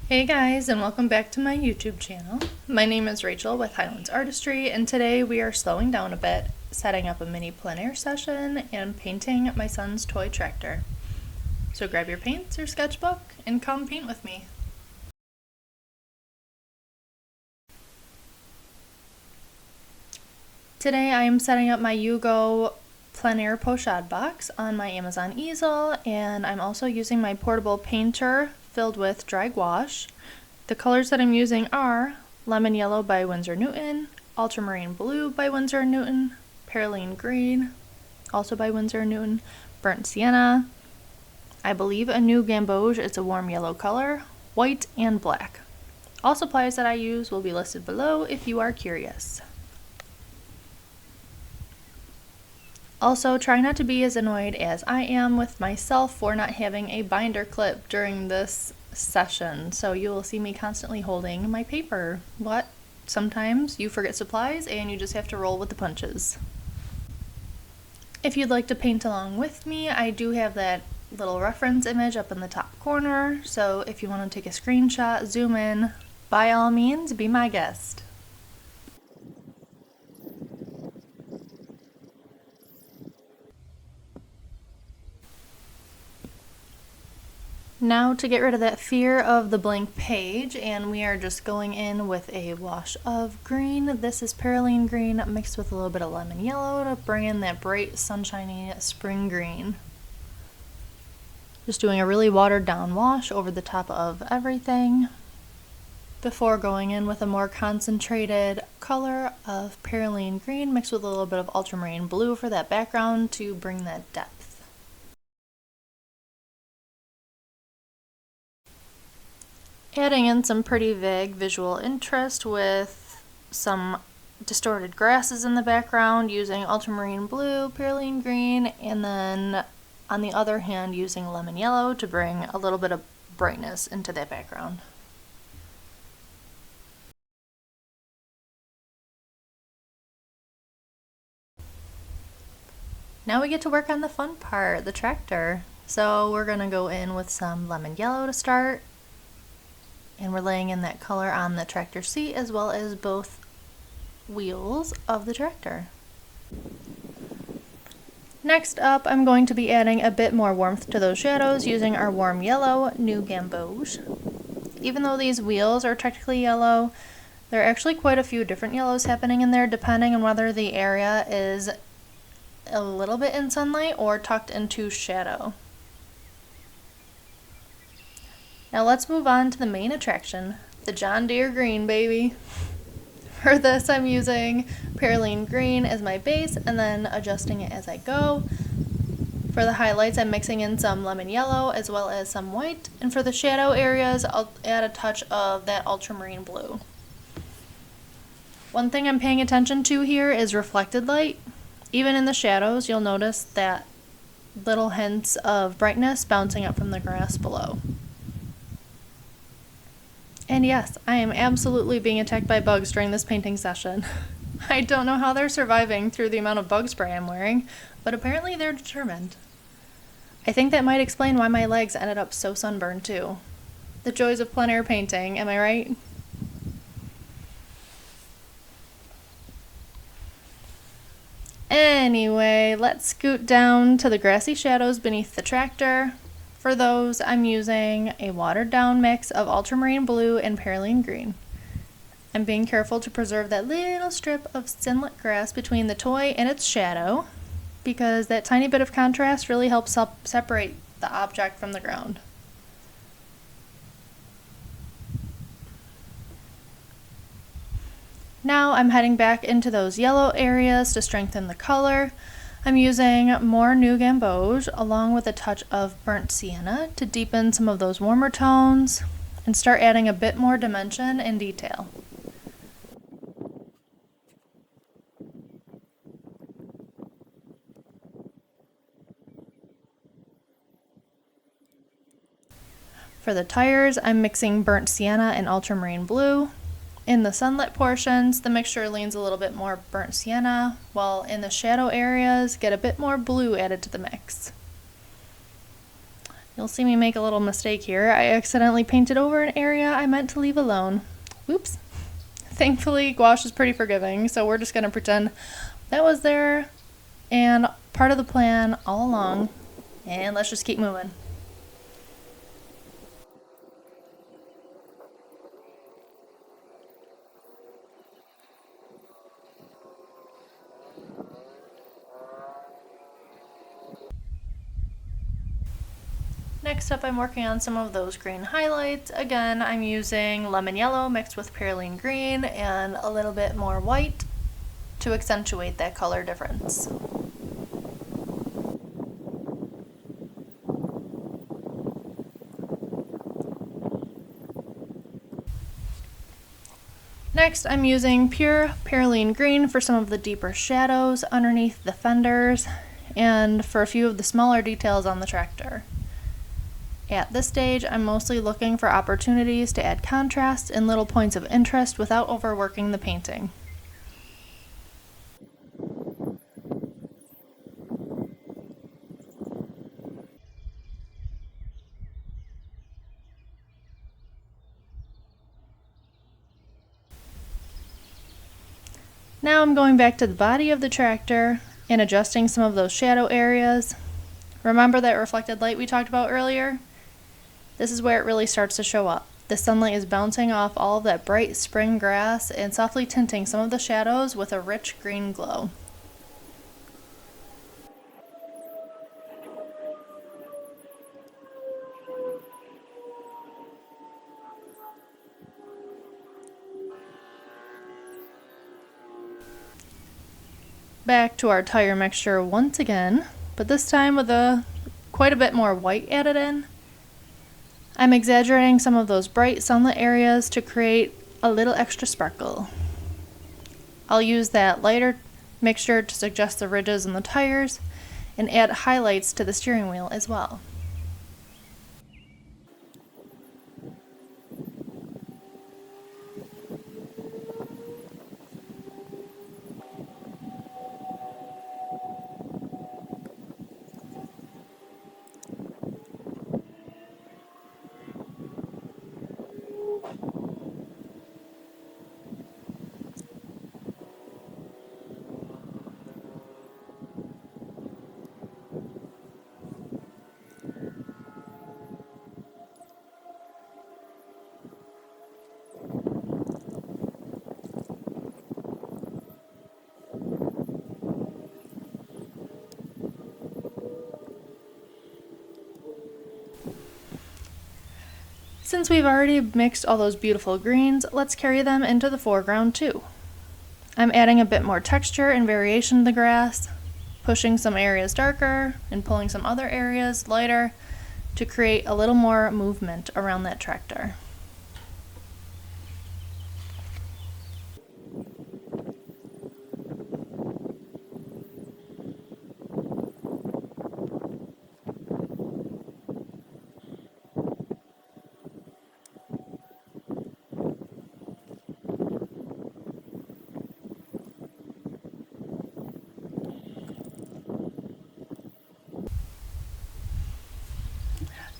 Hey guys, and welcome back to my YouTube channel. My name is Rachel with Highlands Artistry, and today we are slowing down a bit, setting up a mini plein air session and painting my son's toy tractor. So grab your paints or sketchbook and come paint with me. Today I am setting up my Yugo plein air pochade box on my Amazon easel, and I'm also using my portable painter filled with dry gouache. The colors that I'm using are Lemon Yellow by Winsor Newton, Ultramarine Blue by Winsor Newton, Pearline Green, also by Winsor Newton, Burnt Sienna, I believe a new Gamboge, it's a warm yellow color, white, and black. All supplies that I use will be listed below if you are curious. Also, try not to be as annoyed as I am with myself for not having a binder clip during this session, so you will see me constantly holding my paper. But sometimes you forget supplies and you just have to roll with the punches. If you'd like to paint along with me, I do have that little reference image up in the top corner, so if you want to take a screenshot, zoom in, by all means, be my guest. Now to get rid of that fear of the blank page, and we are just going in with a wash of green. This is Pearline Green mixed with a little bit of lemon yellow to bring in that bright sunshiny spring green. Just doing a really watered down wash over the top of everything before going in with a more concentrated color of Pearline Green mixed with a little bit of ultramarine blue for that background to bring that depth. Adding in some pretty vague visual interest with some distorted grasses in the background using ultramarine blue, Pearline Green, and then on the other hand using lemon yellow to bring a little bit of brightness into that background. Now we get to work on the fun part, the tractor. So we're going to go in with some lemon yellow to start. And we're laying in that color on the tractor seat as well as both wheels of the tractor. Next up, I'm going to be adding a bit more warmth to those shadows using our warm yellow new Gamboge. Even though these wheels are technically yellow, there are actually quite a few different yellows happening in there depending on whether the area is a little bit in sunlight or tucked into shadow. Now let's move on to the main attraction, the John Deere green, baby. For this I'm using Pearline Green as my base and then adjusting it as I go. For the highlights I'm mixing in some lemon yellow as well as some white, and for the shadow areas I'll add a touch of that ultramarine blue. One thing I'm paying attention to here is reflected light. Even in the shadows you'll notice that little hints of brightness bouncing up from the grass below. And yes, I am absolutely being attacked by bugs during this painting session. I don't know how they're surviving through the amount of bug spray I'm wearing, but apparently they're determined. I think that might explain why my legs ended up so sunburned too. The joys of plein air painting, am I right? Anyway, let's scoot down to the grassy shadows beneath the tractor. For those, I'm using a watered down mix of ultramarine blue and Pearline Green. I'm being careful to preserve that little strip of sunlit grass between the toy and its shadow, because that tiny bit of contrast really helps separate the object from the ground. Now I'm heading back into those yellow areas to strengthen the color. I'm using more new Gamboge along with a touch of burnt sienna to deepen some of those warmer tones and start adding a bit more dimension and detail. For the tires, I'm mixing burnt sienna and ultramarine blue. In the sunlit portions, the mixture leans a little bit more burnt sienna, while in the shadow areas, get a bit more blue added to the mix. You'll see me make a little mistake here. I accidentally painted over an area I meant to leave alone. Whoops. Thankfully, gouache is pretty forgiving, so we're just going to pretend that was there and part of the plan all along, and let's just keep moving. Next up, I'm working on some of those green highlights. Again, I'm using lemon yellow mixed with Plein green and a little bit more white to accentuate that color difference. Next, I'm using pure Plein green for some of the deeper shadows underneath the fenders and for a few of the smaller details on the tractor. At this stage, I'm mostly looking for opportunities to add contrast and little points of interest without overworking the painting. Now I'm going back to the body of the tractor and adjusting some of those shadow areas. Remember that reflected light we talked about earlier? This is where it really starts to show up. The sunlight is bouncing off all of that bright spring grass and softly tinting some of the shadows with a rich green glow. Back to our tire mixture once again, but this time with quite a bit more white added in. I'm exaggerating some of those bright sunlit areas to create a little extra sparkle. I'll use that lighter mixture to suggest the ridges in the tires and add highlights to the steering wheel as well. Since we've already mixed all those beautiful greens, let's carry them into the foreground too. I'm adding a bit more texture and variation to the grass, pushing some areas darker and pulling some other areas lighter to create a little more movement around that tractor.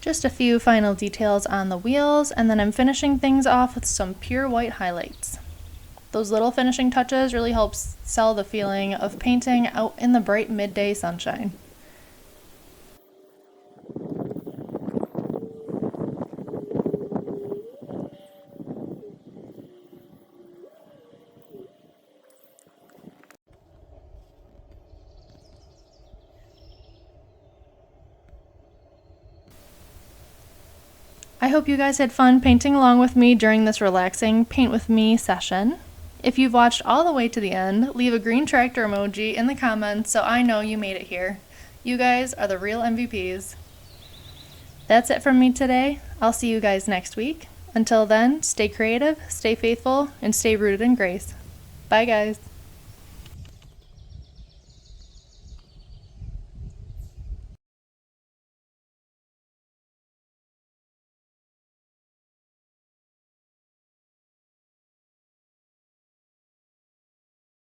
Just a few final details on the wheels, and then I'm finishing things off with some pure white highlights. Those little finishing touches really help sell the feeling of painting out in the bright midday sunshine. I hope you guys had fun painting along with me during this relaxing Paint With Me session. If you've watched all the way to the end, leave a green tractor emoji in the comments so I know you made it here. You guys are the real MVPs. That's it from me today. I'll see you guys next week. Until then, stay creative, stay faithful, and stay rooted in grace. Bye guys.